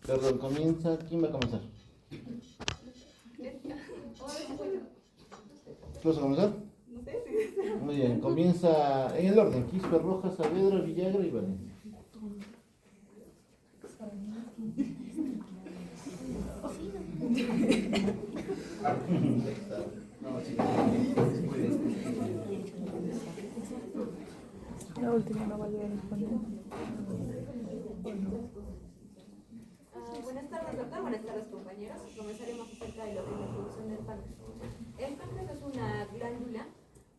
Perdón, comienza. ¿Quién va a comenzar? ¿Tú vas a comenzar? No sé si... Muy bien, comienza en el orden. Quispe, Rojas, Saavedra, Villagra y Valencia. La última no valió responder. Buenas tardes, doctor. Buenas tardes, compañeros. Comenzaremos acerca de lo que es la producción del páncreas. El páncreas es una glándula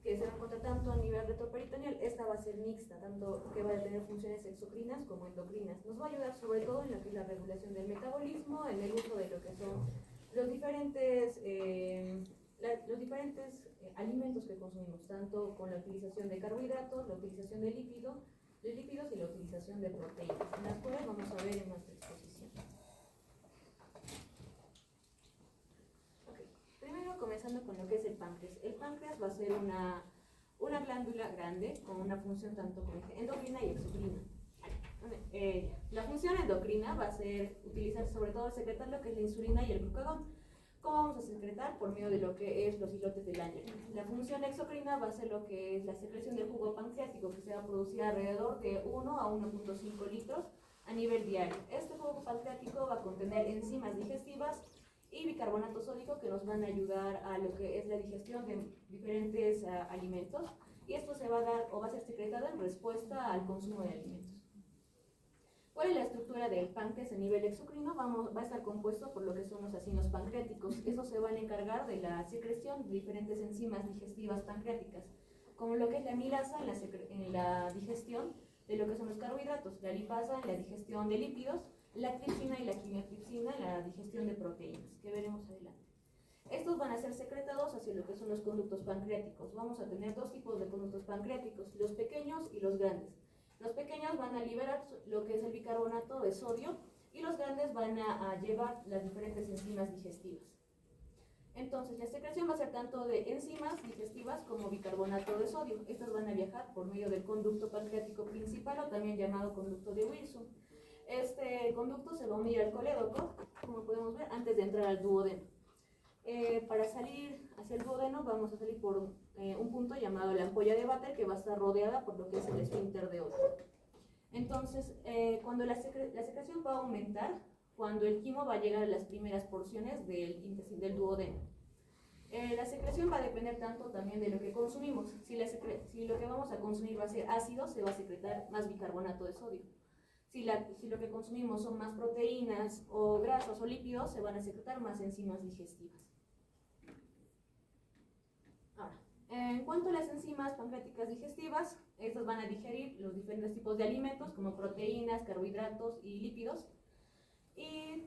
que se encuentra tanto a nivel retroperitoneal. Esta va a ser mixta, tanto que va a tener funciones exocrinas como endocrinas. Nos va a ayudar sobre todo en lo que es la regulación del metabolismo, en el uso de lo que son los diferentes alimentos que consumimos, tanto con la utilización de carbohidratos, la utilización de lípidos y la utilización de proteínas, en las cuales vamos a ver en nuestra exposición. Okay. Primero, comenzando con lo que es el páncreas. El páncreas va a ser una glándula grande con una función tanto como endocrina y exocrina. La función endocrina va a ser utilizar sobre todo secretar lo que es la insulina y el glucagón. ¿Cómo vamos a secretar? Por medio de lo que es los islotes de Langerhans. La función exocrina va a ser lo que es la secreción del jugo pancreático, que se va a producir alrededor de 1 a 1.5 litros a nivel diario. Este jugo pancreático va a contener enzimas digestivas y bicarbonato sódico que nos van a ayudar a lo que es la digestión de diferentes alimentos, y esto se va a dar o va a ser secretado en respuesta al consumo de alimentos. ¿Cuál es la estructura del páncreas a nivel exocrino? Va a estar compuesto por lo que son los acinos pancreáticos. Estos se van a encargar de la secreción de diferentes enzimas digestivas pancreáticas, como lo que es la amilasa en la digestión de lo que son los carbohidratos, la lipasa en la digestión de lípidos, la tripsina y la quimiotripsina en la digestión de proteínas, que veremos adelante. Estos van a ser secretados hacia lo que son los conductos pancreáticos. Vamos a tener dos tipos de conductos pancreáticos, los pequeños y los grandes. Los pequeños van a liberar lo que es el bicarbonato de sodio y los grandes van a llevar las diferentes enzimas digestivas. Entonces, la secreción va a ser tanto de enzimas digestivas como bicarbonato de sodio. Estas van a viajar por medio del conducto pancreático principal, o también llamado conducto de Wilson. Este conducto se va a unir al colédoco, como podemos ver, antes de entrar al duodeno. Para salir hacia el duodeno vamos a salir por un punto llamado la ampolla de Vater, que va a estar rodeada por lo que es el esfínter de Otto. Entonces, cuando la secreción va a aumentar, cuando el quimo va a llegar a las primeras porciones del duodeno. La secreción va a depender tanto también de lo que consumimos. Si lo que vamos a consumir va a ser ácido, se va a secretar más bicarbonato de sodio. Si lo que consumimos son más proteínas o grasas o lípidos, se van a secretar más enzimas digestivas. Ahora, en cuanto a las enzimas pancreáticas digestivas, estas van a digerir los diferentes tipos de alimentos como proteínas, carbohidratos y lípidos. Y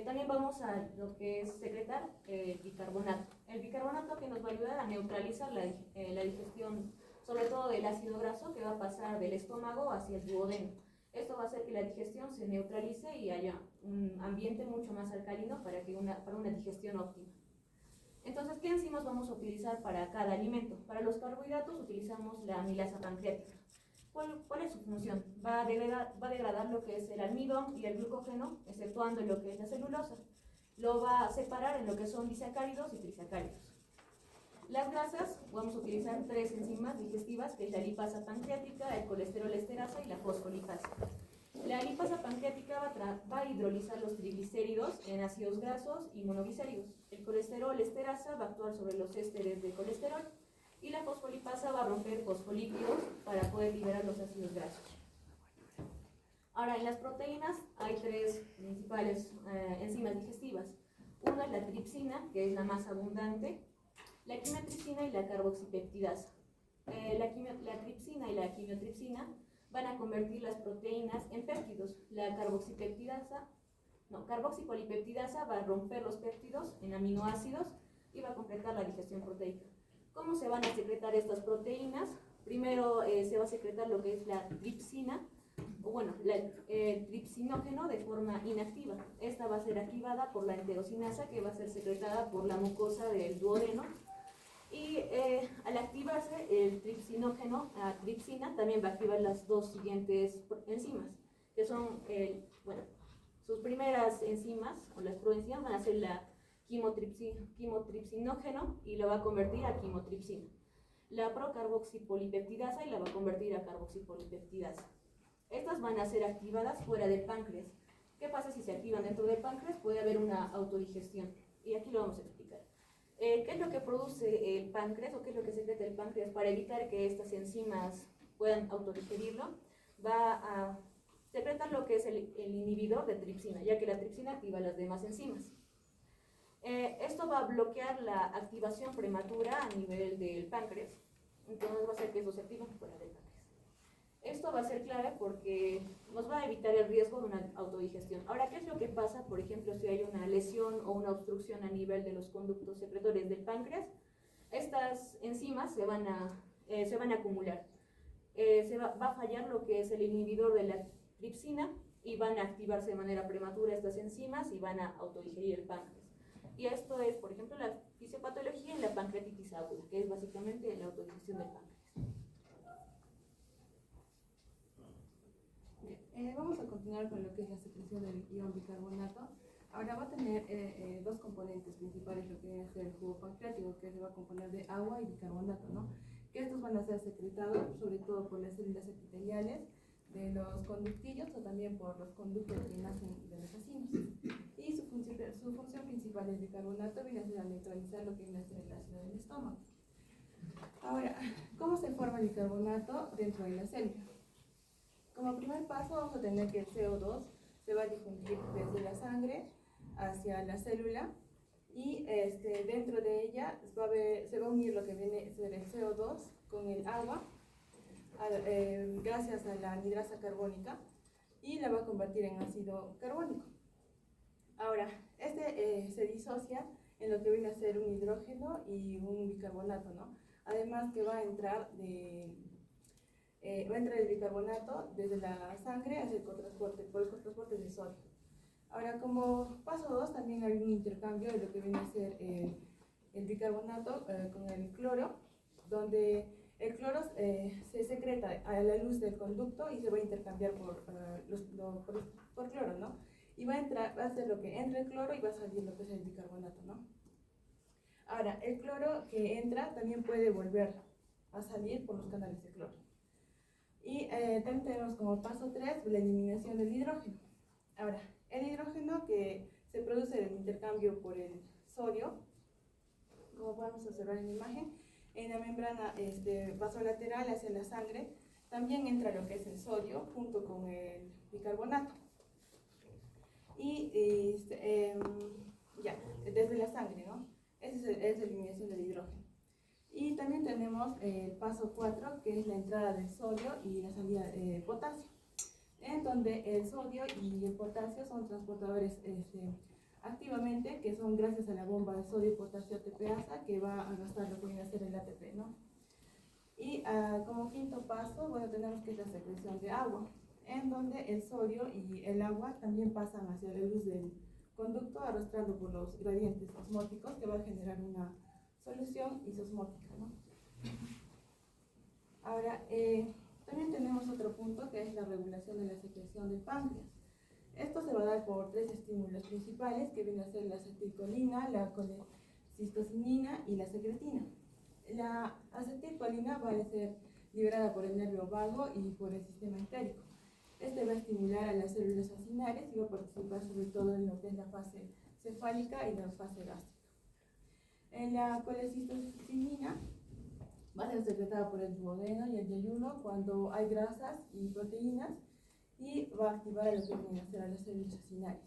también vamos a lo que es secretar el bicarbonato. El bicarbonato que nos va a ayudar a neutralizar la digestión, sobre todo del ácido graso, que va a pasar del estómago hacia el duodeno. Esto va a hacer que la digestión se neutralice y haya un ambiente mucho más alcalino para una digestión óptima. Entonces, ¿qué enzimas vamos a utilizar para cada alimento? Para los carbohidratos utilizamos la amilasa pancreática. ¿Cuál es su función? Va a degradar lo que es el almidón y el glucógeno, exceptuando lo que es la celulosa. Lo va a separar en lo que son disacáridos y trisacáridos. Las grasas, vamos a utilizar tres enzimas digestivas, que es la lipasa pancreática, el colesterol esterasa y la fosfolipasa. La lipasa pancreática va a hidrolizar los triglicéridos en ácidos grasos y monoglicéridos. El colesterol esterasa va a actuar sobre los ésteres de colesterol y la fosfolipasa va a romper fosfolípidos para poder liberar los ácidos grasos. Ahora, en las proteínas hay tres principales enzimas digestivas. Una es la tripsina, que es la más abundante, la quimiotripsina y la carboxipeptidasa. La tripsina y la quimiotripsina van a convertir las proteínas en péptidos. La carboxipolipeptidasa va a romper los péptidos en aminoácidos y va a completar la digestión proteica. ¿Cómo se van a secretar estas proteínas? Primero se va a secretar lo que es la tripsina, el tripsinógeno de forma inactiva. Esta va a ser activada por la enterocinasa, que va a ser secretada por la mucosa del duodeno. Y al activarse el tripsinógeno, la tripsina, también va a activar las dos siguientes enzimas, que son sus primeras enzimas, o las proenzimas, van a ser la quimotripsinógeno y lo va a convertir a quimotripsina. La procarboxipolipeptidasa y la va a convertir a carboxipolipeptidasa. Estas van a ser activadas fuera del páncreas. ¿Qué pasa si se activan dentro del páncreas? Puede haber una autodigestión. Y aquí lo vamos a explicar. ¿Qué es lo que produce el páncreas o qué es lo que secreta el páncreas para evitar que estas enzimas puedan autodigerirlo? Va a secretar lo que es el inhibidor de tripsina, ya que la tripsina activa las demás enzimas. Esto va a bloquear la activación prematura a nivel del páncreas, entonces va a hacer que eso se active fuera del páncreas. Esto va a ser clave porque nos va a evitar el riesgo de una autodigestión. Ahora, ¿qué es lo que pasa, por ejemplo, si hay una lesión o una obstrucción a nivel de los conductos secretores del páncreas? Estas enzimas se van a acumular. Va a fallar lo que es el inhibidor de la tripsina y van a activarse de manera prematura estas enzimas y van a autodigerir el páncreas. Y esto es, por ejemplo, la fisiopatología en la pancreatitis aguda, que es básicamente la autodigestión del páncreas. Vamos a continuar con lo que es la secreción del ion bicarbonato. Ahora va a tener dos componentes principales, lo que viene a ser el jugo pancreático, que se va a componer de agua y bicarbonato, ¿no? Que estos van a ser secretados sobre todo por las células epiteliales de los conductillos o también por los conductos que nacen de los acinos. Y su función principal del bicarbonato viene a ser a neutralizar lo que viene a ser el ácido del estómago. Ahora, ¿cómo se forma el bicarbonato dentro de la célula? Como primer paso vamos a tener que el CO2 se va a difundir desde la sangre hacia la célula y dentro de ella se va a unir lo que viene a ser el CO2 con el agua gracias a la anhidrasa carbónica y la va a convertir en ácido carbónico. Ahora, se disocia en lo que viene a ser un hidrógeno y un bicarbonato, ¿no? Además que va a entrar el bicarbonato desde la sangre hacia el cotransporte, por el cotransporte de sodio. Ahora, como paso 2, también hay un intercambio de lo que viene a ser el bicarbonato con el cloro, donde el cloro se secreta a la luz del conducto y se va a intercambiar por cloro, ¿no? Y va a hacer lo que entra el cloro y va a salir lo que es el bicarbonato, ¿no? Ahora, el cloro que entra también puede volver a salir por los canales de cloro. Y también tenemos como paso 3 la eliminación del hidrógeno. Ahora, el hidrógeno que se produce del intercambio por el sodio, como podemos observar en la imagen, en la membrana vasolateral hacia la sangre, también entra lo que es el sodio junto con el bicarbonato. Y desde la sangre, ¿no? Esa es la eliminación del hidrógeno. Y también tenemos el paso 4, que es la entrada del sodio y la salida de potasio, en donde el sodio y el potasio son transportadores activamente, que son gracias a la bomba de sodio y potasio ATPasa, que va a gastar lo que viene a ser el ATP, ¿no? Y como quinto paso, bueno, tenemos que es la secreción de agua, en donde el sodio y el agua también pasan hacia la luz del conducto, arrastrando por los gradientes osmóticos, que va a generar una solución isosmótica, ¿no? Ahora, también tenemos otro punto que es la regulación de la secreción del páncreas. Esto se va a dar por 3 estímulos principales, que vienen a ser la acetilcolina, la colecistocinina y la secretina. La acetilcolina va a ser liberada por el nervio vago y por el sistema entérico. Este va a estimular a las células acinares y va a participar sobre todo en lo que es la fase cefálica y la fase gástrica. En la colecistocinina va a ser secretada por el duodeno y el yeyuno cuando hay grasas y proteínas y va a activar a lo que viene a ser a las células acinares.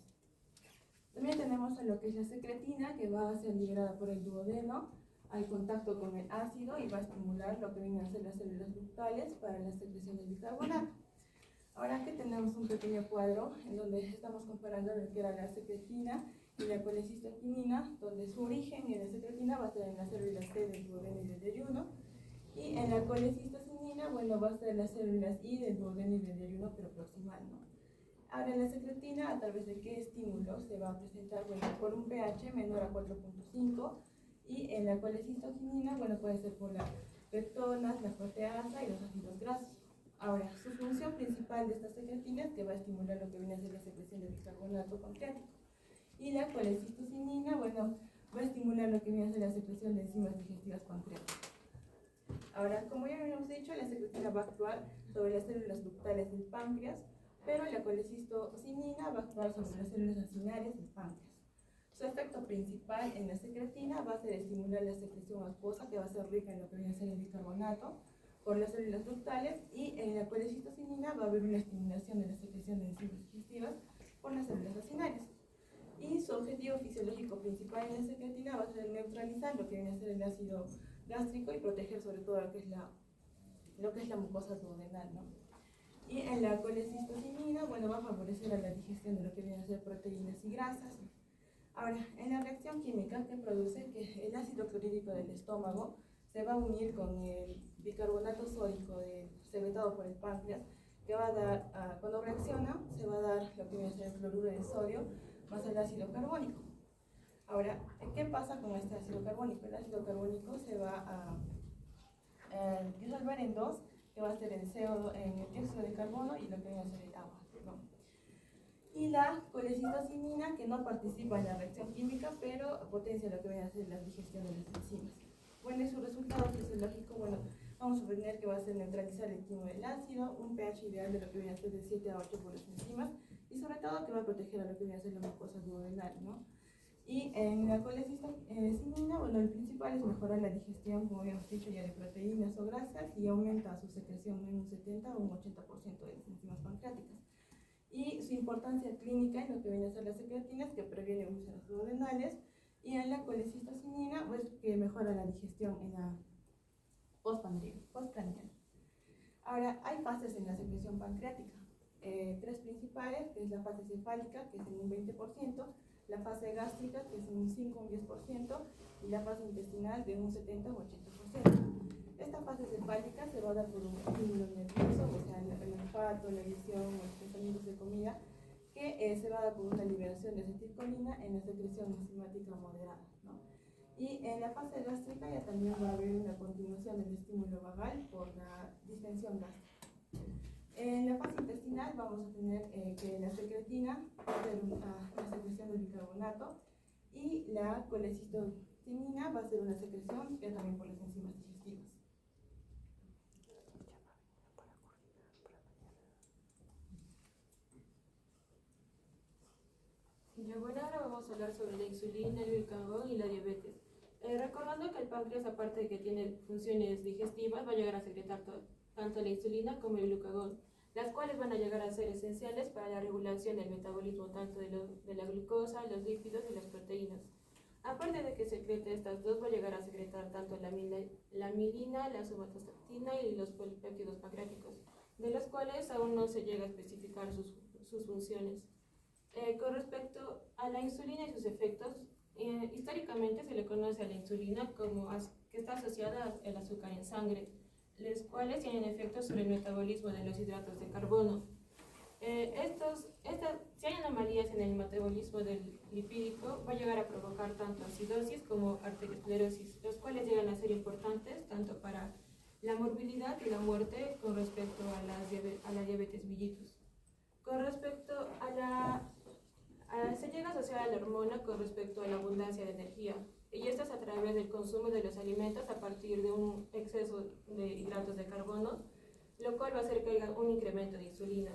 También tenemos a lo que es la secretina, que va a ser liberada por el duodeno al contacto con el ácido y va a estimular lo que vienen a ser las células ductales para la secreción del bicarbonato. Ahora que tenemos un pequeño cuadro en donde estamos comparando lo que era la secretina y la colecistoquinina, donde su origen en la secretina va a ser en las células T del duodeno y del yeyuno, y en la colecistocinina, bueno, va a ser en las células I del duodeno y del yeyuno, pero proximal, ¿no? Ahora, en la secretina, ¿a través de qué estímulo se va a presentar? Bueno, por un pH menor a 4.5, y en la colecistoquinina, bueno, puede ser por las peptonas, la proteasa y los ácidos grasos. Ahora, su función principal de esta secretina es que va a estimular lo que viene a ser la secreción de bicarbonato pancreático. Y la colecistocinina, bueno, va a estimular lo que viene a ser la secreción de enzimas digestivas pancreáticas. Ahora, como ya habíamos dicho, la secretina va a actuar sobre las células ductales del páncreas, pero la colecistocinina va a actuar sobre las células acinares del páncreas. Su efecto principal en la secretina va a ser estimular la secreción acuosa, que va a ser rica en lo que viene a ser el bicarbonato, por las células ductales, y en la colecistocinina va a haber una estimulación de la secreción de enzimas digestivas por las células acinares. Y su objetivo fisiológico principal en la secretina va a ser neutralizar lo que viene a ser el ácido gástrico y proteger sobre todo lo que es la mucosa duodenal, ¿no? Y en la colecistocinina, bueno, va a favorecer a la digestión de lo que viene a ser proteínas y grasas. Ahora, en la reacción química que produce, que el ácido clorhídrico del estómago se va a unir con el bicarbonato sódico secretado por el páncreas, que va a dar, cuando reacciona, se va a dar lo que viene a ser el cloruro de sodio más el ácido carbónico. Ahora, ¿qué pasa con este ácido carbónico? El ácido carbónico se va a disolver en dos, que va a ser el CO2, en el dióxido de carbono y lo que viene a ser el agua, ¿no? Y la colecistocinina, que no participa en la reacción química, pero potencia lo que viene a ser la digestión de las enzimas. Bueno, y su resultado fisiológico, bueno, vamos a obtener que va a ser neutralizar el quimo del ácido, un pH ideal de lo que viene a ser de 7 a 8 por las enzimas, y sobre todo que va a proteger a lo que viene a ser la mucosa duodenal, ¿no? Y en la colecistocinina, bueno, el principal es mejorar la digestión, como habíamos dicho ya, de proteínas o grasas, y aumenta su secreción en un 70 o un 80% de las enzimas pancreáticas. Y su importancia clínica en lo que viene a ser la secretina es que previene úlceras duodenales, y en la colecistocinina, pues que mejora la digestión en la postprandial. Ahora, hay fases en la secreción pancreática, tres principales, que es la fase cefálica, que es en un 20%, la fase gástrica, que es en un 5 o un 10%, y la fase intestinal de un 70 o 80%. Esta fase cefálica se va a dar por un estímulo nervioso, o sea, el olfato, la visión, los pensamientos de comida, que se va a dar por una liberación de acetilcolina en la secreción enzimática moderada, ¿no? Y en la fase gástrica ya también va a haber una continuación del estímulo vagal por la distensión gástrica. En la fase intestinal vamos a tener que la secretina va a ser una secreción de bicarbonato, y la colecistocinina va a ser una secreción que también por las enzimas digestivas. Ya, bueno, ahora vamos a hablar sobre la insulina, el glucagón y la diabetes. Recordando que el páncreas, aparte de que tiene funciones digestivas, va a llegar a secretar tanto la insulina como el glucagón, las cuales van a llegar a ser esenciales para la regulación del metabolismo tanto de la glucosa, los lípidos y las proteínas. Aparte de que secrete estas dos, va a llegar a secretar tanto la milina, la somatostatina y los polipéptidos pancreáticos, de los cuales aún no se llega a especificar sus funciones. Con respecto a la insulina y sus efectos, históricamente se le conoce a la insulina como que está asociada al azúcar en sangre, los cuales tienen efectos sobre el metabolismo de los hidratos de carbono. Si hay anomalías en el metabolismo del lipídico, va a llegar a provocar tanto acidosis como arteriosclerosis, los cuales llegan a ser importantes tanto para la morbilidad y la muerte con respecto a la diabetes mellitus. Con respecto se llega a asociar a la hormona con respecto a la abundancia de energía, y esto es a través del consumo de los alimentos a partir de un exceso de hidratos de carbono, lo cual va a hacer que haya un incremento de insulina.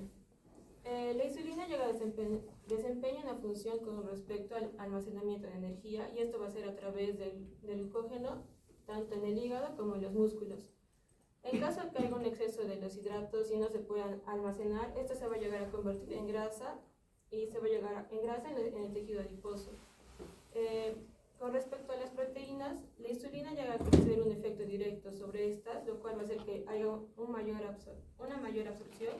La insulina llega a desempeña una función con respecto al almacenamiento de energía, y esto va a ser a través del glucógeno, tanto en el hígado como en los músculos. En caso de que haya un exceso de los hidratos y no se puedan almacenar, esto se va a llegar a convertir en grasa, y se va a llegar en grasa en el tejido adiposo. Con respecto a las proteínas, la insulina llega a ejercer un efecto directo sobre estas, lo cual va a hacer que haya una mayor absorción,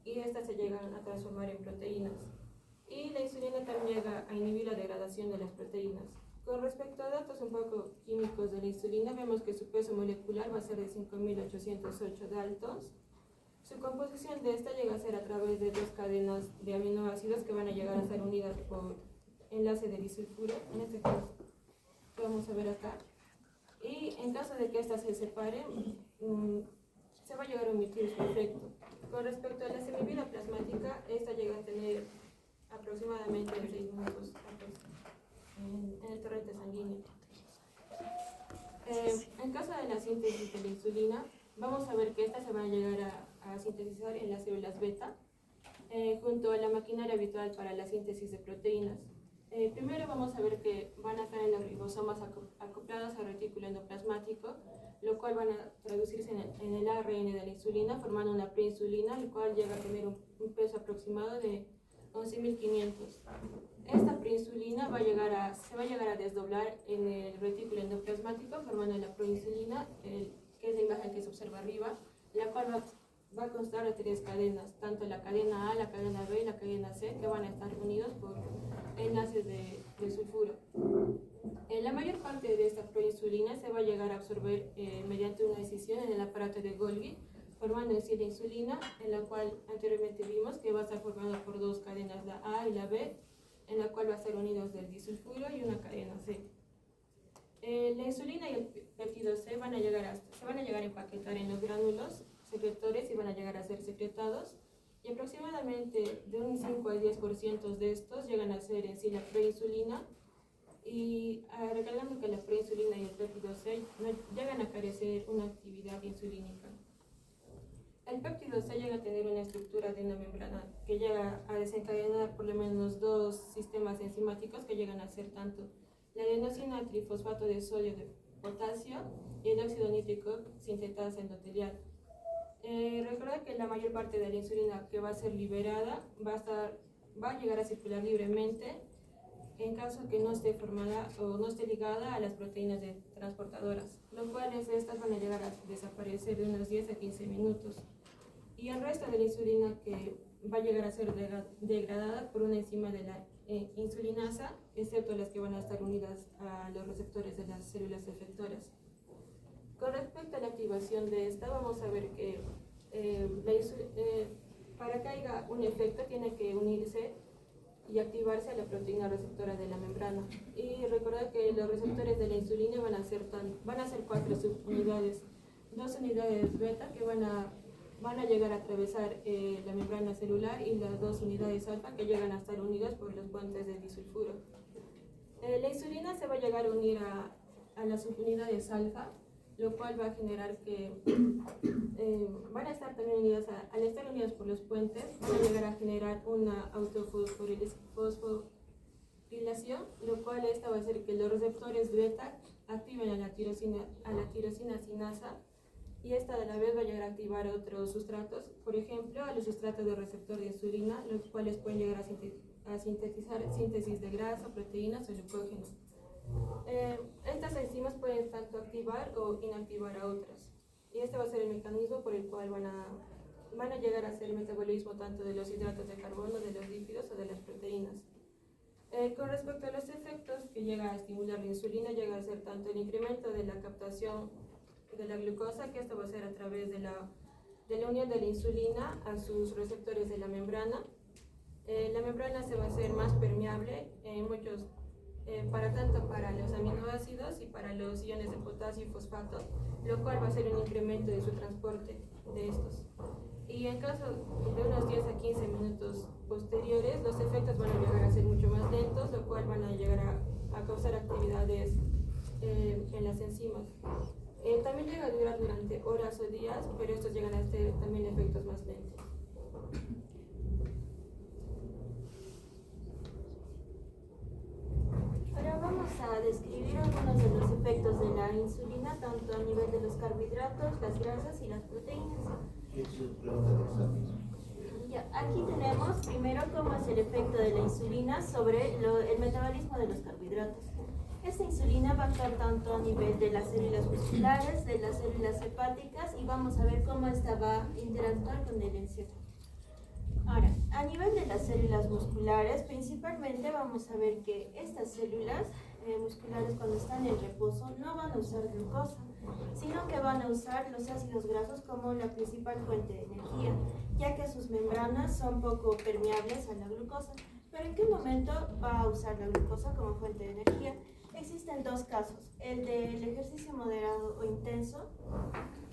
y estas se llegan a transformar en proteínas. Y la insulina también llega a inhibir la degradación de las proteínas. Con respecto a datos un poco químicos de la insulina, vemos que su peso molecular va a ser de 5.808 daltons. Su composición de esta llega a ser a través de dos cadenas de aminoácidos que van a llegar a ser unidas por enlace de disulfuro, en este caso que vamos a ver acá. Y en caso de que estas se separen, se va a llegar a omitir su efecto. Con respecto a la semivida plasmática, esta llega a tener aproximadamente 6 minutos en el torrente sanguíneo. En caso de la síntesis de la insulina, vamos a ver que esta se va a llegar a sintetizar en las células beta, junto a la maquinaria habitual para la síntesis de proteínas. Primero vamos a ver que van a estar en los ribosomas acoplados al retículo endoplasmático, lo cual van a traducirse en el ARN de la insulina, formando una preinsulina, el cual llega a tener un peso aproximado de 11.500. Esta preinsulina se va a llegar a desdoblar en el retículo endoplasmático, formando la proinsulina, que es la imagen que se observa arriba, la cual va a constar de 3 cadenas, tanto la cadena A, la cadena B y la cadena C, que van a estar unidos por enlaces de sulfuro. La mayor parte de esta proinsulina se va a llegar a absorber mediante una decisión en el aparato de Golgi, formando en sí la insulina, en la cual anteriormente vimos que va a estar formada por 2 cadenas, la A y la B, en la cual va a estar unidos del disulfuro y una cadena C. La insulina y el péptido C se van a llegar a empaquetar en los gránulos secretores y van a llegar a ser secretados, y aproximadamente de un 5 al 10% de estos llegan a ser en sí la preinsulina, y recalcando que la preinsulina y el péptido C no llegan a carecer una actividad insulínica. El péptido C llega a tener una estructura de una membrana que llega a desencadenar por lo menos 2 sistemas enzimáticos que llegan a ser tanto la adenosina trifosfato de sodio de potasio y el óxido nítrico sintetasa endotelial. Recuerda que la mayor parte de la insulina que va a ser liberada va a llegar a circular libremente en caso que no esté formada o no esté ligada a las proteínas transportadoras, lo cual estas van a llegar a desaparecer de unos 10 a 15 minutos. Y el resto de la insulina que va a llegar a ser degradada por una enzima de la insulinasa, excepto las que van a estar unidas a los receptores de las células efectoras. Con respecto a la activación de esta, vamos a ver que para que haya un efecto tiene que unirse y activarse a la proteína receptora de la membrana. Y recordad que los receptores de la insulina van a ser 4 subunidades, 2 unidades beta que van a llegar a atravesar la membrana celular, y las 2 unidades alfa que llegan a estar unidas por los puentes del disulfuro. La insulina se va a llegar a unir a las subunidades alfa, lo cual va a generar que van a estar también unidas, al estar unidas por los puentes, van a llegar a generar una autofosforilación, lo cual esta va a hacer que los receptores beta activen a la tirosina sinasa, y esta a la vez va a llegar a activar otros sustratos, por ejemplo a los sustratos de receptor de insulina, los cuales pueden llegar a sintetizar síntesis de grasa, proteínas o glucógeno. Estas enzimas pueden tanto activar o inactivar a otras, y este va a ser el mecanismo por el cual van a llegar a hacer el metabolismo tanto de los hidratos de carbono, de los lípidos o de las proteínas. Con respecto a los efectos que llega a estimular la insulina, llega a ser tanto el incremento de la captación de la glucosa, que esto va a ser a través de la unión de la insulina a sus receptores de la membrana. La membrana se va a hacer más permeable tanto para los aminoácidos y para los iones de potasio y fosfato, lo cual va a ser un incremento de su transporte de estos. Y en caso de unos 10 a 15 minutos posteriores, los efectos van a llegar a ser mucho más lentos, lo cual van a llegar a causar actividades en las enzimas. También llega a durar durante horas o días, pero estos llegan a tener también efectos más lentos. Ahora vamos a describir algunos de los efectos de la insulina, tanto a nivel de los carbohidratos, las grasas y las proteínas. Ya, aquí tenemos primero cómo es el efecto de la insulina sobre el metabolismo de los carbohidratos. Esta insulina va a actuar tanto a nivel de las células musculares, de las células hepáticas, y vamos a ver cómo esta va a interactuar con el encefalo. Ahora, a nivel de las células musculares, principalmente vamos a ver que estas células musculares, cuando están en reposo, no van a usar glucosa, sino que van a usar los ácidos grasos como la principal fuente de energía, ya que sus membranas son poco permeables a la glucosa. ¿Pero en qué momento va a usar la glucosa como fuente de energía? Existen 2 casos: el del ejercicio moderado o intenso,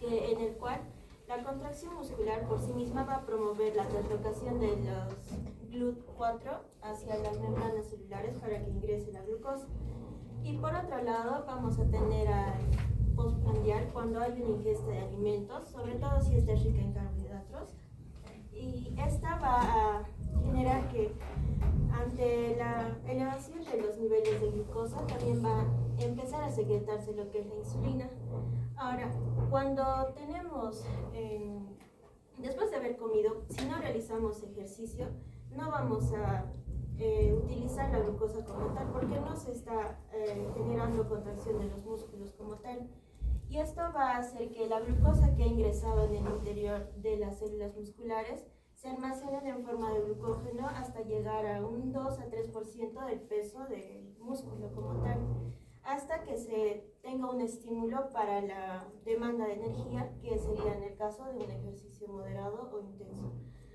en el cual la la contracción muscular por sí misma va a promover la translocación de los GLUT4 hacia las membranas celulares para que ingrese la glucosa. Y por otro lado, vamos a tener al postprandial cuando hay una ingesta de alimentos, sobre todo si está rica en carbohidratos. Y esta va a generar que ante la elevación de los niveles de glucosa también va a empezar a secretarse lo que es la insulina. Ahora, cuando tenemos, después de haber comido, si no realizamos ejercicio, no vamos a utilizar la glucosa como tal porque no se está generando contracción de los músculos como tal. Y esto va a hacer que la glucosa que ha ingresado en el interior de las células musculares se almacenan en forma de glucógeno hasta llegar a un 2 a 3% del peso del músculo como tal, hasta que se tenga un estímulo para la demanda de energía, que sería en el caso de un ejercicio moderado o intenso.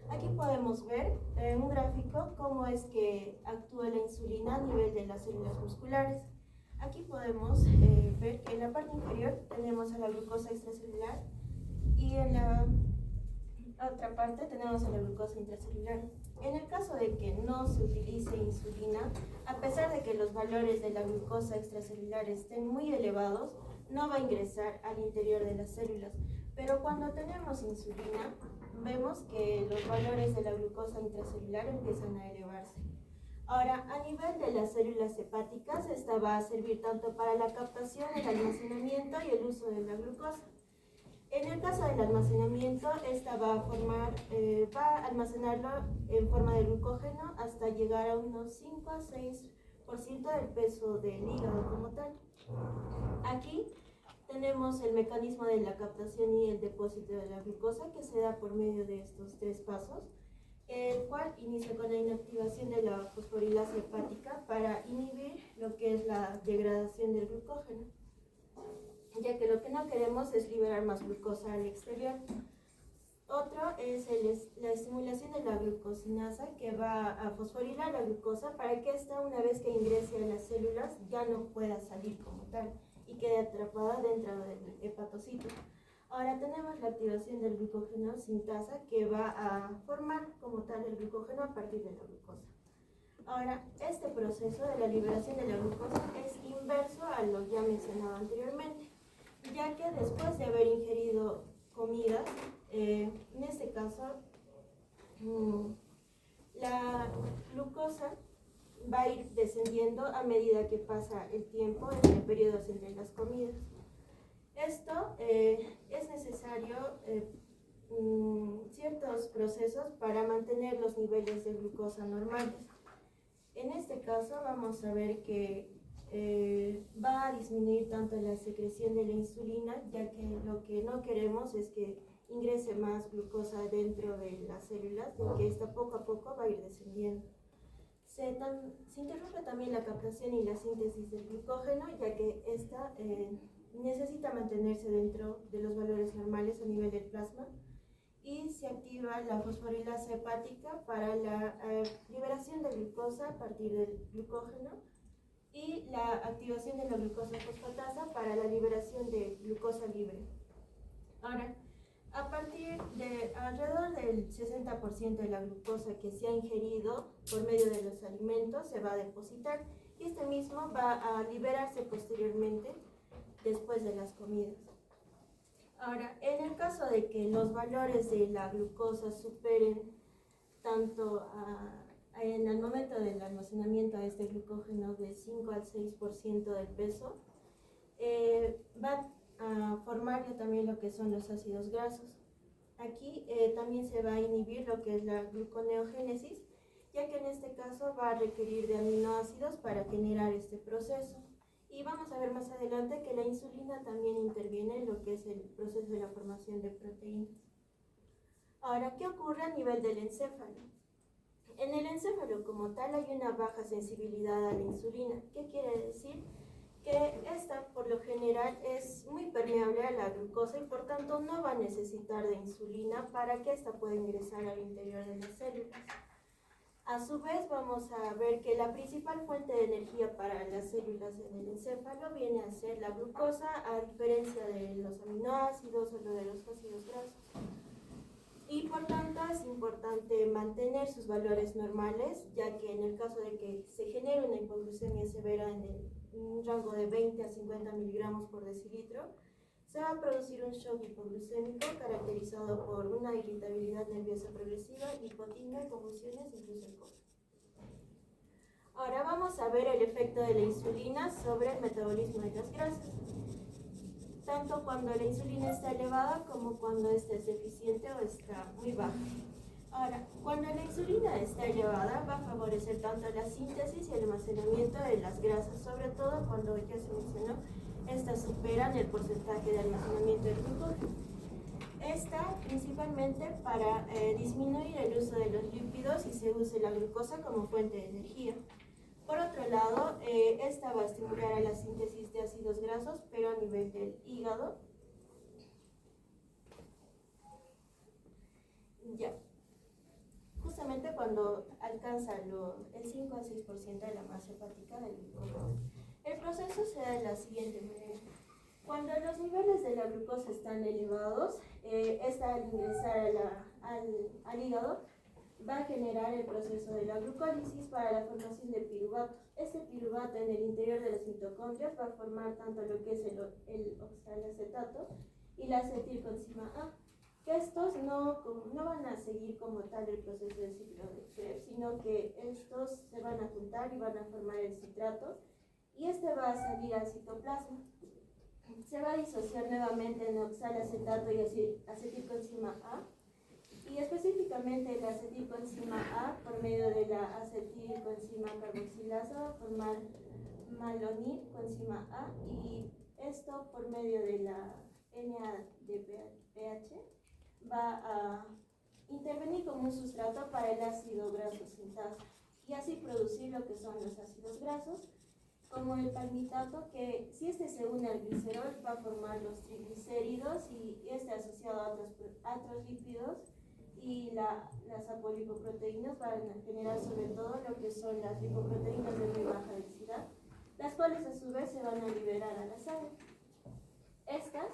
Aquí podemos ver en un gráfico cómo es que actúa la insulina a nivel de las células musculares. Aquí podemos ver que en la parte inferior tenemos a la glucosa extracelular y en la otra parte tenemos a la glucosa intracelular. En el caso de que no se utilice insulina, a pesar de que los valores de la glucosa extracelular estén muy elevados, no va a ingresar al interior de las células. Pero cuando tenemos insulina, vemos que los valores de la glucosa intracelular empiezan a elevarse. Ahora, a nivel de las células hepáticas, esta va a servir tanto para la captación, el almacenamiento y el uso de la glucosa. En el caso del almacenamiento, esta va a almacenarlo en forma de glucógeno hasta llegar a unos 5 a 6% del peso del hígado como tal. Aquí tenemos el mecanismo de la captación y el depósito de la glucosa que se da por medio de estos tres pasos, el cual inicia con la inactivación de la fosforilasa hepática para inhibir lo que es la degradación del glucógeno, ya que lo que no queremos es liberar más glucosa al exterior. Otro es la estimulación de la glucosinasa, que va a fosforilar la glucosa para que esta, una vez que ingrese a las células, ya no pueda salir como tal y quede atrapada dentro del hepatocito. Ahora tenemos la activación del glucógeno sintasa, que va a formar como tal el glucógeno a partir de la glucosa. Ahora, este proceso de la liberación de la glucosa es inverso a lo ya mencionado anteriormente, ya que después de haber ingerido comidas, en este caso, la glucosa va a ir descendiendo a medida que pasa el tiempo entre periodos entre las comidas. Esto es necesario ciertos procesos para mantener los niveles de glucosa normales. En este caso vamos a ver que va a disminuir tanto la secreción de la insulina, ya que lo que no queremos es que ingrese más glucosa dentro de las células, porque esta poco a poco va a ir descendiendo. Se interrumpe también la captación y la síntesis del glucógeno, ya que esta necesita mantenerse dentro de los valores normales a nivel del plasma, y se activa la fosforilasa hepática para la liberación de glucosa a partir del glucógeno y la activación de la glucosa fosfatasa para la liberación de glucosa libre. Ahora, a partir de alrededor del 60% de la glucosa que se ha ingerido por medio de los alimentos se va a depositar, y este mismo va a liberarse posteriormente después de las comidas. Ahora, en el caso de que los valores de la glucosa superen tanto en el momento del almacenamiento a este glucógeno de 5 al 6% del peso, va a formar también lo que son los ácidos grasos. Aquí también se va a inhibir lo que es la gluconeogénesis, ya que en este caso va a requerir de aminoácidos para generar este proceso. Y vamos a ver más adelante que la insulina también interviene en lo que es el proceso de la formación de proteínas. Ahora, ¿qué ocurre a nivel del encéfalo? En el encéfalo como tal hay una baja sensibilidad a la insulina. ¿Qué quiere decir? Que esta por lo general es muy permeable a la glucosa y por tanto no va a necesitar de insulina para que esta pueda ingresar al interior de las células. A su vez vamos a ver que la principal fuente de energía para las células en el encéfalo viene a ser la glucosa, a diferencia de los aminoácidos o de los ácidos grasos. importante mantener sus valores normales, ya que en el caso de que se genere una hipoglucemia severa en un rango de 20 a 50 miligramos por decilitro, se va a producir un shock hipoglucémico caracterizado por una irritabilidad nerviosa progresiva, hipotimia, convulsiones, incluso el coma. Ahora vamos a ver el efecto de la insulina sobre el metabolismo de las grasas, tanto cuando la insulina está elevada como cuando esta es deficiente o está muy baja. Ahora, cuando la insulina está elevada, va a favorecer tanto la síntesis y el almacenamiento de las grasas, sobre todo cuando, ya se mencionó, estas superan el porcentaje de almacenamiento del glucógeno. Esta principalmente para disminuir el uso de los lípidos y se use la glucosa como fuente de energía. Por otro lado, esta va a estimular a la síntesis de ácidos grasos, pero a nivel del hígado. Ya. Justamente cuando alcanza el 5 al 6% de la masa hepática del glucógeno. El proceso se da de la siguiente manera. Cuando los niveles de la glucosa están elevados, esta al ingresar al hígado va a generar el proceso de la glucólisis para la formación de piruvatos. Este piruvato en el interior de las mitocondrias va a formar tanto lo que es el oxalacetato y la acetilcoenzima A, que estos no van a seguir como tal el proceso del ciclo de Krebs, sino que estos se van a juntar y van a formar el citrato, y este va a salir al citoplasma. Se va a disociar nuevamente en oxalacetato y acetilcoenzima A, y específicamente la acetilcoenzima A por medio de la acetilcoenzima carboxilasa va a formar malonilcoenzima A, y esto por medio de la NADPH va a intervenir como un sustrato para el ácido graso sintasa y así producir lo que son los ácidos grasos, como el palmitato, que si este se une al glicerol va a formar los triglicéridos y este asociado a otros lípidos, y las apolipoproteínas van a generar sobre todo lo que son las lipoproteínas de muy baja densidad, las cuales a su vez se van a liberar a la sangre. Estas,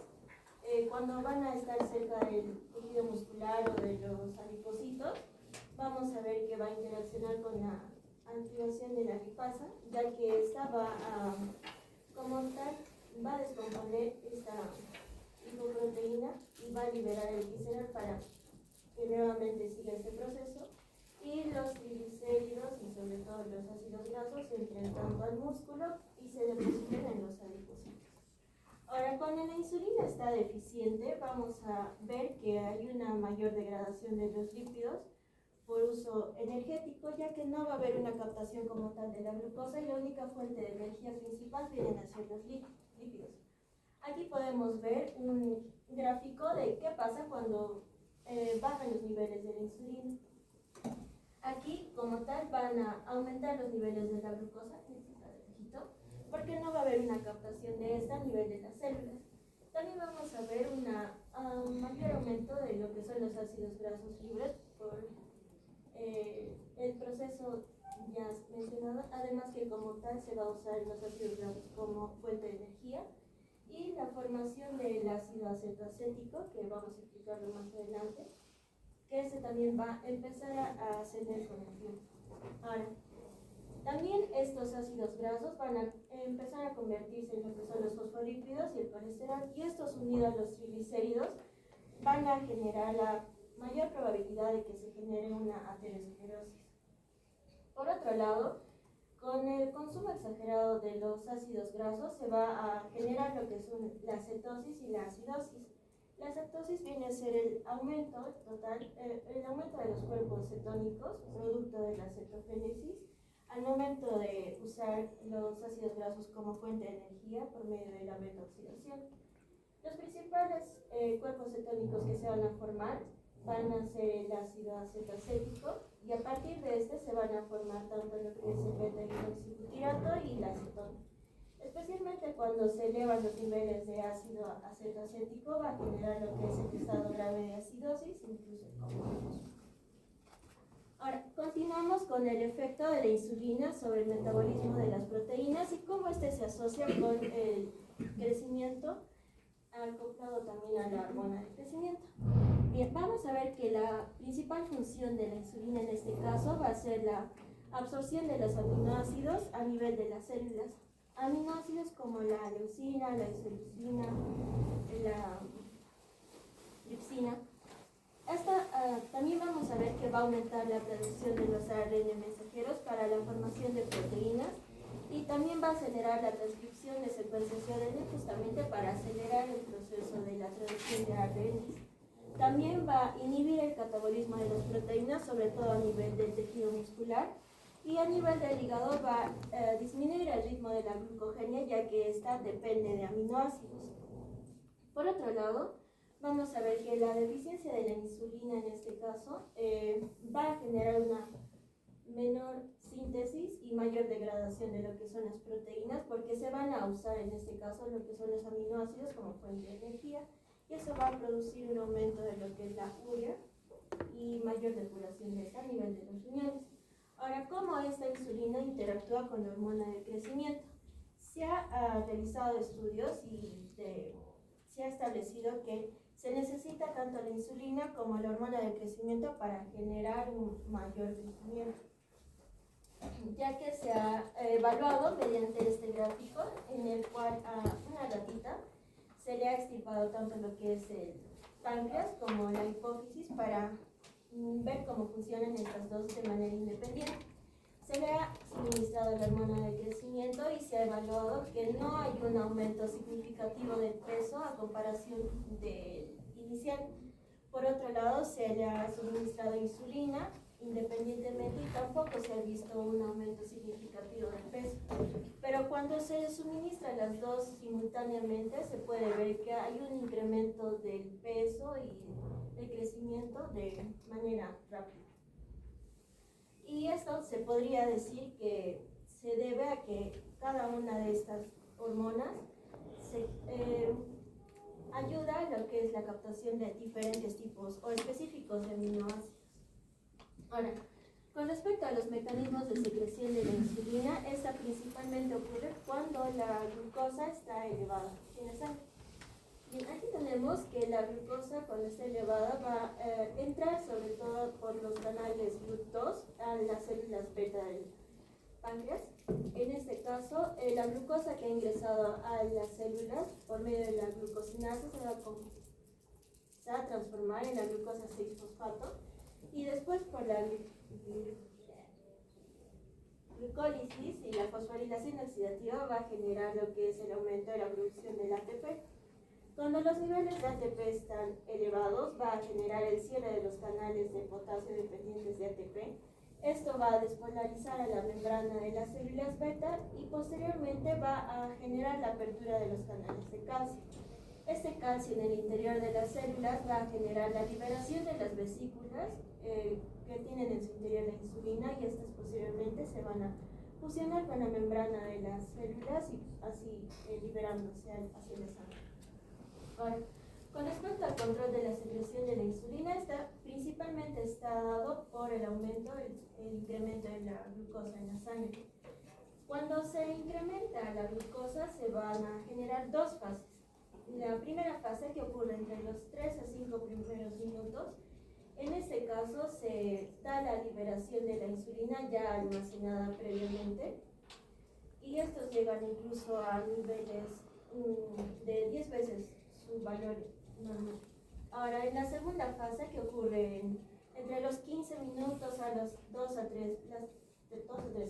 cuando van a estar cerca del tejido muscular o de los adipocitos, vamos a ver que va a interaccionar con la activación de la lipasa, ya que esta va a, como tal, va a descomponer esta lipoproteína y va a liberar el glicerol para que nuevamente siga este proceso, y los triglicéridos y sobre todo los ácidos grasos entren tanto al músculo y se depositen en los adipocitos. Ahora, cuando la insulina está deficiente, vamos a ver que hay una mayor degradación de los lípidos por uso energético, ya que no va a haber una captación como tal de la glucosa y la única fuente de energía principal vienen a ser los lípidos. Aquí podemos ver un gráfico de qué pasa cuando bajan los niveles de la insulina. Aquí, como tal, van a aumentar los niveles de la glucosa, porque no va a haber una captación de esta a nivel de las células. También vamos a ver un mayor aumento de lo que son los ácidos grasos libres por el proceso ya mencionado, además que como tal se va a usar los ácidos grasos como fuente de energía, y la formación del ácido acetoacético, que vamos a explicarlo más adelante, que ese también va a empezar a ascender con el tiempo. Ahora, también estos ácidos grasos van a empezar a convertirse en lo que son los fosfolípidos y el colesterol, y estos unidos a los triglicéridos van a generar la mayor probabilidad de que se genere una aterosclerosis. Por otro lado, con el consumo exagerado de los ácidos grasos se va a generar lo que son la cetosis y la acidosis. La cetosis viene a ser el aumento total, el aumento de los cuerpos cetónicos, producto de la cetogénesis, al momento de usar los ácidos grasos como fuente de energía por medio de la beta-oxidación. Los principales cuerpos cetónicos que se van a formar van a ser el ácido acetoacético, y a partir de este se van a formar tanto lo que es el beta-hidroxibutirato y la acetona. Especialmente cuando se elevan los niveles de ácido acetoacético, va a generar lo que es el estado grave de acidosis, incluso el coma. Ahora, continuamos con el efecto de la insulina sobre el metabolismo de las proteínas y cómo este se asocia con el crecimiento, acoplado también a la hormona de crecimiento. Bien, vamos a a ver que la principal función de la insulina en este caso va a ser la absorción de los aminoácidos a nivel de las células. Aminoácidos como la leucina, la isoleucina, la tripsina. También vamos a ver que va a aumentar la producción de los ARN mensajeros para la formación de proteínas y también va a acelerar la transcripción de secuencias de ARN justamente para acelerar el proceso de la traducción de ARN. También va a inhibir el catabolismo de las proteínas, sobre todo a nivel del tejido muscular, y a nivel del hígado va a disminuir el ritmo de la glucogenia, ya que esta depende de aminoácidos. Por otro lado, vamos a ver que la deficiencia de la insulina en este caso va a generar una menor síntesis y mayor degradación de lo que son las proteínas, porque se van a usar en este caso lo que son los aminoácidos como fuente de energía, y eso va a producir un aumento de lo que es la urea y mayor depuración de esta a nivel de los riñones. Ahora, ¿cómo esta insulina interactúa con la hormona del crecimiento? Se ha realizado estudios y se ha establecido que se necesita tanto la insulina como la hormona del crecimiento para generar un mayor crecimiento, ya que se ha evaluado mediante este gráfico en el cual a una ratita se le ha extirpado tanto lo que es el páncreas como la hipófisis para ver cómo funcionan estas dos de manera independiente. Se le ha suministrado la hormona del crecimiento y se ha evaluado que no hay un aumento significativo del peso a comparación del inicial. Por otro lado, se le ha suministrado insulina independientemente y tampoco se ha visto un aumento significativo del peso. Pero cuando se suministran las dos simultáneamente, se puede ver que hay un incremento del peso y el crecimiento de manera rápida. Y esto se podría decir que se debe a que cada una de estas hormonas ayuda a lo que es la captación de diferentes tipos o específicos de aminoácidos. Ahora, con respecto a los mecanismos de secreción de la insulina, esta principalmente ocurre cuando la glucosa está elevada en la sangre. Bien, aquí tenemos que la glucosa cuando está elevada va a entrar sobre todo por los canales GLUT2 a las células beta del páncreas. En este caso, la glucosa que ha ingresado a las células por medio de la glucosinasa se va a transformar en la glucosa 6-fosfato y después por la glucólisis y la fosforilación oxidativa va a generar lo que es el aumento de la producción del ATP. Cuando los niveles de ATP están elevados, va a generar el cierre de los canales de potasio dependientes de ATP. Esto va a despolarizar a la membrana de las células beta y posteriormente va a generar la apertura de los canales de calcio. Este calcio en el interior de las células va a generar la liberación de las vesículas que tienen en su interior la insulina y estas posteriormente se van a fusionar con la membrana de las células y así liberándose hacia la sangre. Ahora, con respecto al control de la secreción de la insulina, principalmente está dado por el aumento, el incremento de la glucosa en la sangre. Cuando se incrementa la glucosa se van a generar dos fases. La primera fase que ocurre entre los 3 a 5 primeros minutos, en este caso se da la liberación de la insulina ya almacenada previamente y estos llegan incluso a niveles de 10 veces su valor normal. Ahora, en la segunda fase que ocurre entre los 15 minutos a las 2 a 3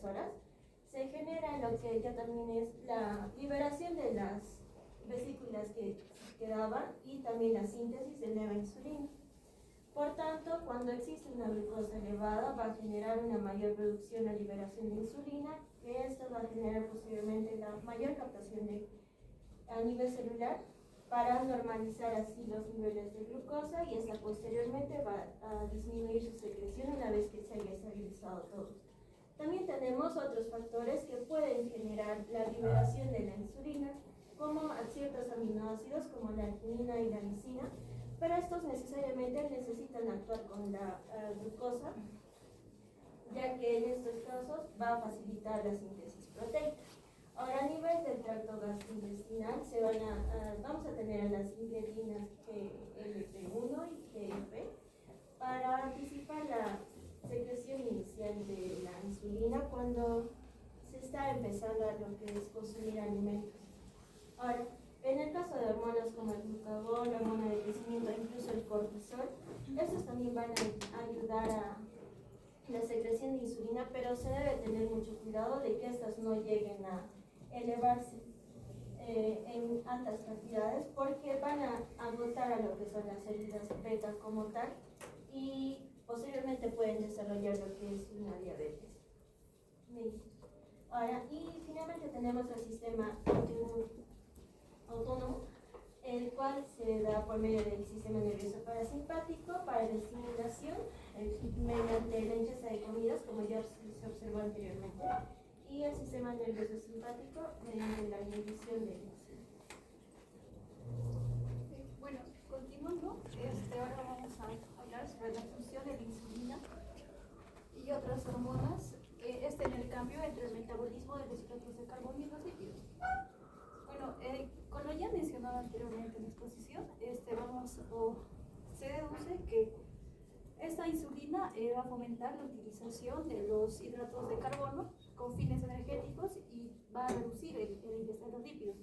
horas, se genera lo que ya también es la liberación de las vesículas que quedaban y también la síntesis de nueva insulina. Por tanto, cuando existe una glucosa elevada va a generar una mayor producción o liberación de insulina, que esto va a generar posteriormente la mayor captación a nivel celular para normalizar así los niveles de glucosa y esta posteriormente va a disminuir su secreción una vez que se haya estabilizado todo. También tenemos otros factores que pueden generar la liberación de la insulina, como ciertos aminoácidos como la arginina y la lisina, pero estos necesariamente necesitan actuar con la glucosa, ya que en estos casos va a facilitar la síntesis proteica. Ahora, a nivel del tracto gastrointestinal vamos a tener a las ingredinas GLP1 y GLP. para empezar lo que es consumir alimentos. Ahora, en el caso de hormonas como el glucagón, la hormona de crecimiento, incluso el cortisol, estos también van a ayudar a la secreción de insulina, pero se debe tener mucho cuidado de que estas no lleguen a elevarse en altas cantidades, porque van a agotar a lo que son las células beta como tal y posteriormente pueden desarrollar lo que es una diabetes. Ahora, y finalmente tenemos el sistema autónomo, el cual se da por medio del sistema nervioso parasimpático para la estimulación mediante la ingesta de comidas, como ya se observó anteriormente, y el sistema nervioso simpático mediante la inhibición de la insulina. Bueno, continuando, ahora vamos a hablar sobre la función de la insulina y otras hormonas en el cambio entre el metabolismo de los hidratos de carbono y los lípidos. Bueno, como ya mencionado anteriormente en la exposición, se deduce que esta insulina va a fomentar la utilización de los hidratos de carbono con fines energéticos y va a reducir el ingesta de los lípidos.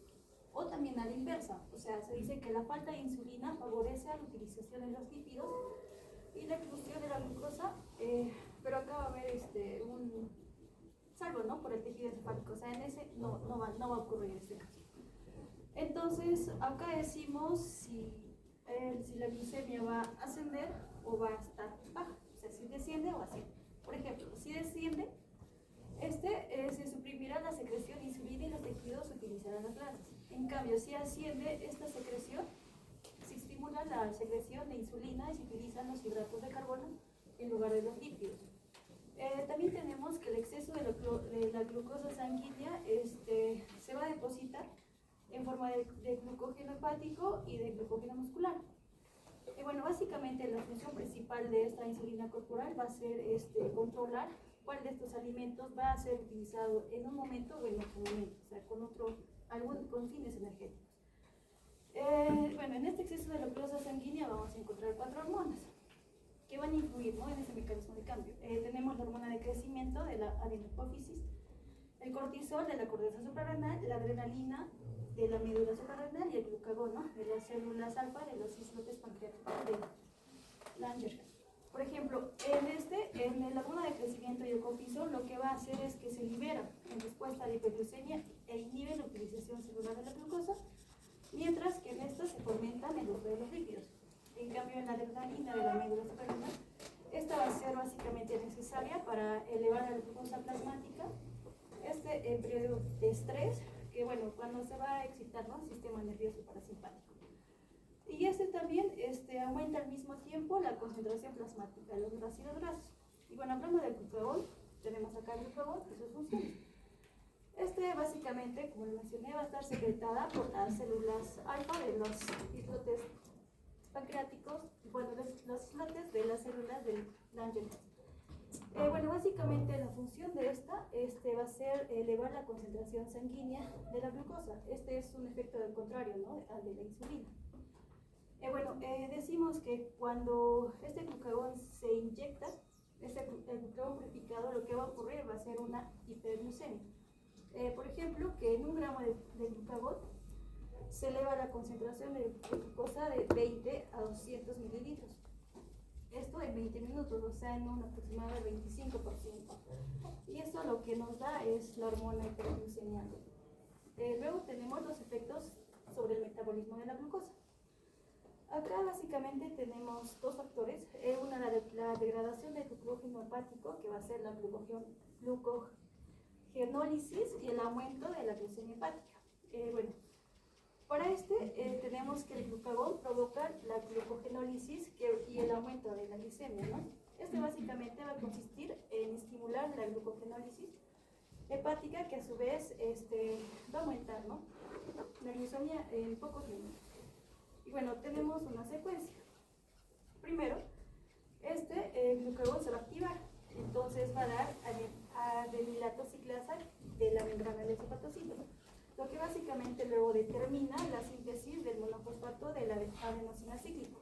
O también a la inversa, o sea, se dice que la falta de insulina favorece a la utilización de los lípidos y la explosión de la glucosa, pero acá va a haber un salvo, ¿no? Por el tejido encefálico, o sea, en ese no va a ocurrir en este caso. Entonces, acá decimos si la glicemia va a ascender o va a estar baja, o sea, si desciende o asciende. Por ejemplo, si desciende, se suprimirá la secreción de insulina y los tejidos utilizarán las grasas. En cambio, si asciende esta secreción, se estimula la secreción de insulina y se utilizan los hidratos de carbono en lugar de los lípidos. También tenemos que el exceso de la glucosa sanguínea se va a depositar en forma de glucógeno hepático y de glucógeno muscular. Y bueno, básicamente la función principal de esta insulina corporal va a ser controlar cuál de estos alimentos va a ser utilizado en un momento o en otro momento, o sea, con fines energéticos. Bueno, en este exceso de la glucosa sanguínea vamos a encontrar 4 hormonas que van a influir, ¿no?, en ese mecanismo de cambio. Tenemos la hormona de crecimiento de la adenohipófisis, el cortisol de la corteza suprarrenal, la adrenalina de la médula suprarrenal y el glucagón, ¿no?, de las células alfa de los islotes pancreáticos de Langerhans. Por ejemplo, en la hormona de crecimiento y el cortisol, lo que va a hacer es que se libera en respuesta a la hiperglucemia e inhibe la utilización celular de la glucosa, mientras que en esta se fomentan el uso de los lípidos. En cambio, en la adrenalina de la médula suprarrenal, esta va a ser básicamente necesaria para elevar la glucosa plasmática en periodo de estrés, que bueno, cuando se va a excitar, ¿no?, el sistema nervioso parasimpático. Y también aumenta al mismo tiempo la concentración plasmática de los ácidos grasos. Y bueno, hablando del glucagón, tenemos acá el glucagón y sus funciones. Básicamente, como lo mencioné, va a estar secretada por las células alfa de los islotes pancreáticos, bueno, los islotes de las células del Langerhans. Bueno, básicamente la función de esta va a ser elevar la concentración sanguínea de la glucosa. Es un efecto del contrario, ¿no?, al de la insulina. Decimos que cuando este glucagón se inyecta, el glucagón purificado, lo que va a ocurrir va a ser una hiperglucemia. Por ejemplo, que en 1 gramo de glucagón se eleva la concentración de glucosa de 20 a 200 mililitros. Esto en 20 minutos, o sea, en un aproximado del 25%. Y eso lo que nos da es la hormona hiperglucemiana. Luego tenemos los efectos sobre el metabolismo de la glucosa. Acá básicamente tenemos 2 factores, una la degradación del glucógeno hepático, que va a ser la glucogenólisis, y el aumento de la glucemia hepática. Bueno, para tenemos que el glucagón provoca la glucogenólisis y el aumento de la glicemia, ¿no? Básicamente va a consistir en estimular la glucogenólisis hepática, que a su vez va a aumentar, ¿no?, la glucemia en pocos minutos. Y bueno, tenemos una secuencia. Primero, el glucagón se va a activar, entonces va a dar adenilato ciclasa de la membrana del hepatocito, lo que básicamente luego determina la síntesis del monofosfato de la adenosina cíclico.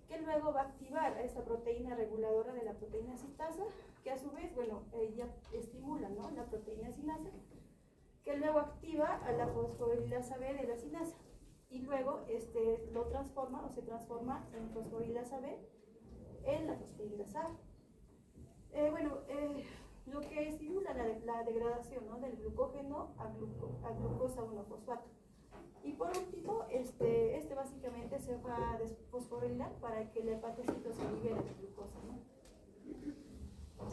que luego va a activar a esta proteína reguladora de la proteína sintasa, que a su vez, bueno, ya estimula, ¿no?, la proteína sinasa, que luego activa a la fosforilasa B de la sinasa, y luego lo transforma o se transforma en fosforilasa B en la fosforilasa A. Lo que estimula la degradación, ¿no?, del glucógeno a glucosa 1-fosfato. Y por último, básicamente se va a desfosforilar para que el hepatocito se libere de glucosa, ¿no?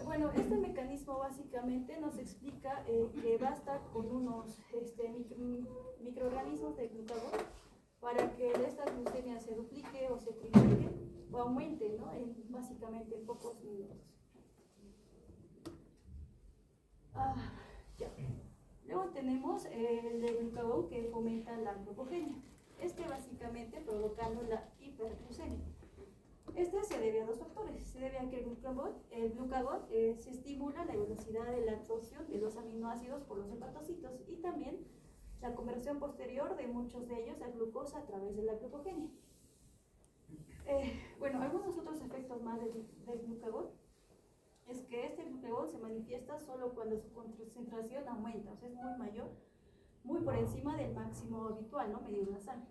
Bueno, este mecanismo básicamente nos explica que basta con unos microorganismos de glucagón para que esta glucemia se duplique o se triplique o aumente, ¿no?, básicamente en pocos minutos. Ya. Luego tenemos el de glucagón, que fomenta la glucogenia. Básicamente provocando la hiperglucemia. Se debe a dos factores. Se debe a que el glucagón se estimula la velocidad de la absorción de los aminoácidos por los hepatocitos y también la conversión posterior de muchos de ellos a glucosa a través de la glucogenia. Algunos otros efectos más del glucagón es que este glucagón se manifiesta solo cuando su concentración aumenta, o sea, es muy mayor, muy por encima del máximo habitual, ¿no?, medido en la sangre.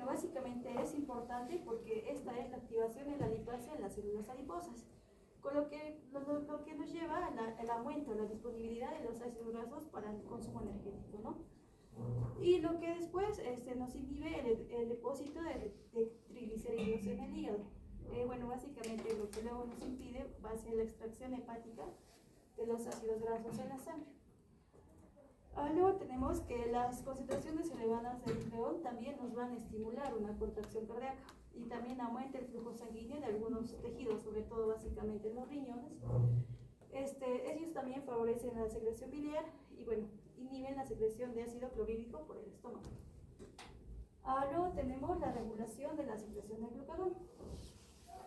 Básicamente es importante porque esta es la activación en la lipasa en las células adiposas, con lo que nos lleva al aumento de la disponibilidad de los ácidos grasos para el consumo energético, ¿no? Y lo que después nos inhibe el depósito de triglicéridos en el hígado. Básicamente lo que luego nos impide va a ser la extracción hepática de los ácidos grasos en la sangre. Luego tenemos que las concentraciones elevadas de glucagón también nos van a estimular una contracción cardíaca y también aumenta el flujo sanguíneo de algunos tejidos, sobre todo básicamente en los riñones. Ellos también favorecen la secreción biliar y inhiben la secreción de ácido clorhídrico por el estómago. Luego tenemos la regulación de la secreción de glucagón.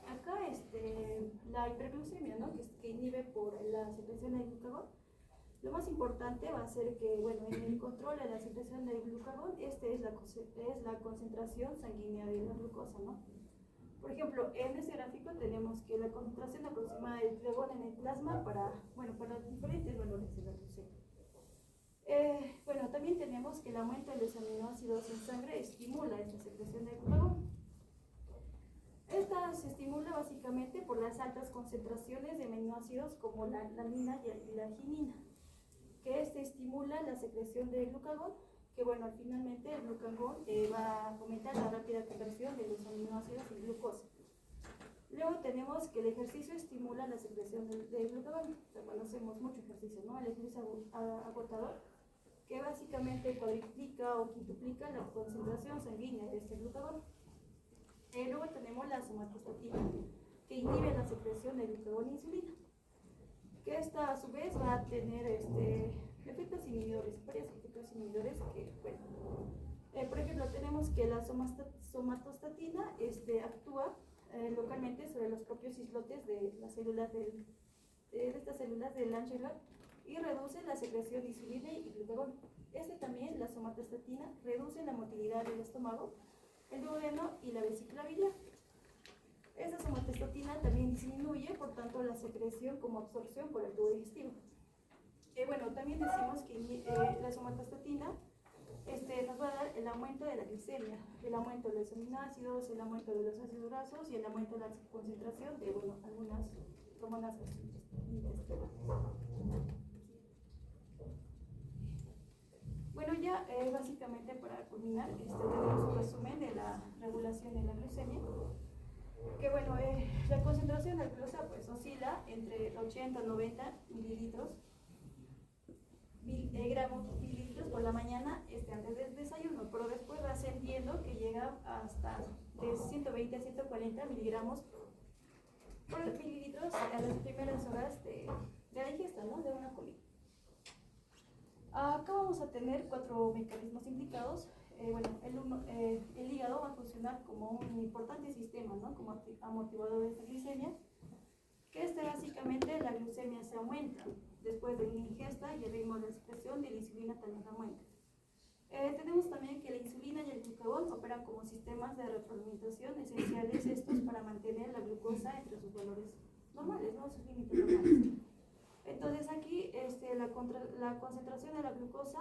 Acá la hiperglucemia, ¿no?, que inhibe por la secreción de glucagón. Lo más importante va a ser que, en el control de la secreción del glucagón, es la concentración sanguínea de la glucosa, ¿no? Por ejemplo, en este gráfico tenemos que la concentración aproximada del glucagón en el plasma para diferentes valores de la glucemia. También tenemos que el aumento de los aminoácidos en sangre estimula esta secreción de glucagón. Esta se estimula básicamente por las altas concentraciones de aminoácidos como la alanina y la arginina, que estimula la secreción de glucagón, que finalmente el glucagón va a fomentar la rápida conversión de los aminoácidos en glucosa. Luego tenemos que el ejercicio estimula la secreción de glucagón. Cuando hacemos mucho ejercicio, ¿no?, el ejercicio agotador, que básicamente cuadriplica o quintuplica la concentración sanguínea de este glucagón. Luego tenemos la somatostatina, que inhibe la secreción de glucagón e insulina, que esta a su vez va a tener efectos inhibidores, varios efectos inhibidores que, por ejemplo, tenemos que la somatostatina actúa localmente sobre los propios islotes de las células de estas células del Langerhans y reduce la secreción de insulina y glucagón. También, la somatostatina, reduce la motilidad del estómago, el duodeno y la vesícula biliar. Esta somatostatina también disminuye, por tanto, la secreción como absorción por el tubo digestivo. También decimos que la somatostatina nos va a dar el aumento de la glicemia, el aumento de los aminoácidos, el aumento de los ácidos grasos y el aumento de la concentración de algunas hormonas gastrointestinales. Básicamente para culminar, tenemos un resumen de la regulación de la glucemia, que la concentración de glucosa oscila entre 80 a 90 mililitros por la mañana antes del desayuno, pero después va ascendiendo, que llega hasta de 120 a 140 miligramos por mililitros a las primeras horas de la digesta, ¿no?, de una comida. Acá vamos a tener 4 mecanismos implicados. El hígado va a funcionar como un importante sistema, ¿no?, como amortiguador de esta glicemia, que básicamente la glucemia se aumenta después de una ingesta y el ritmo de expresión de la insulina también aumenta. Tenemos también que la insulina y el glucagón operan como sistemas de retroalimentación esenciales estos para mantener la glucosa entre sus valores normales, ¿no? Sus límites normales. Entonces aquí la concentración de la glucosa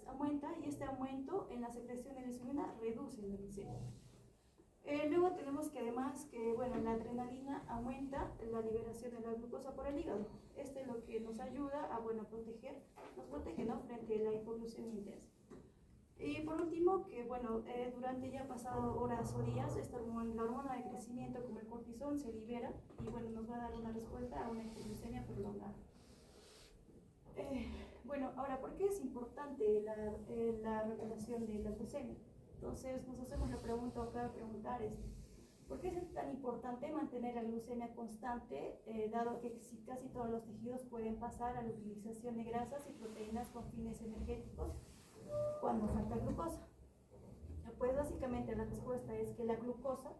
aumenta y este aumento en la secreción de la insulina reduce la glicemia. Luego tenemos que además que la adrenalina aumenta la liberación de la glucosa por el hígado. Esto es lo que nos ayuda a nos protege, ¿no? Frente a la hipoglucemia intensa. Y por último, que durante ya pasado horas o días, la hormona de crecimiento como el cortisol se libera y nos va a dar una respuesta a una hipoglucemia prolongada. Ahora, ¿por qué es importante la regulación de la glucemia? Entonces nos hacemos la pregunta acá, ¿por qué es tan importante mantener la glucemia constante, dado que casi todos los tejidos pueden pasar a la utilización de grasas y proteínas con fines energéticos cuando falta glucosa? Pues básicamente la respuesta es que la glucosa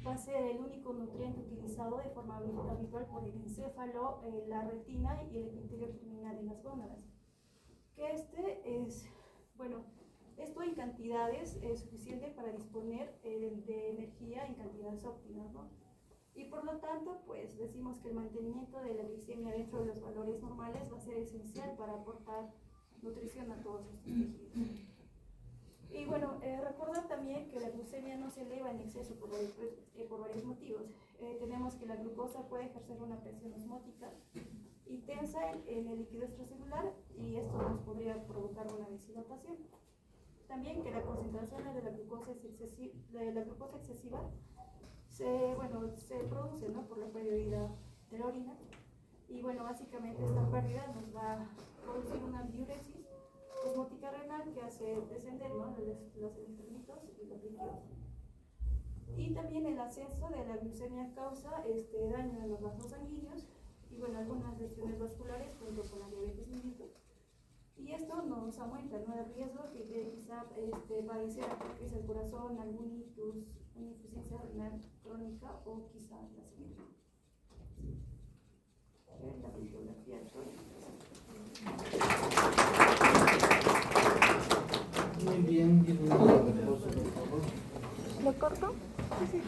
va a ser el único nutriente utilizado de forma habitual por el encéfalo, la retina y el epitelio terminal de las gónadas. Que esto en cantidades es suficiente para disponer de energía en cantidades óptimas, ¿no? Y por lo tanto, pues decimos que el mantenimiento de la glicemia dentro de los valores normales va a ser esencial para aportar nutrición a todos estos tejidos. Y recordar también que la glucemia no se eleva en exceso por varios motivos. Tenemos que la glucosa puede ejercer una presión osmótica intensa en el líquido extracelular y esto nos podría provocar una deshidratación. También que la concentración de la glucosa excesiva se produce, ¿no? Por la pérdida de la orina y básicamente esta pérdida nos va a producir una diuresis osmótica renal que hace descender, ¿no? los electrolitos y los líquidos. Y también el ascenso de la glucemia causa daño en los vasos sanguíneos y algunas lesiones vasculares junto con la diabetes mellitus. Y esto nos aumenta el riesgo de quizá padecer ataques al corazón, algún ictus, una insuficiencia renal crónica o quizá nacimiento. La bibliografía Muy bien, 10 minutos de reposo, por favor. ¿Lo corto? Sí.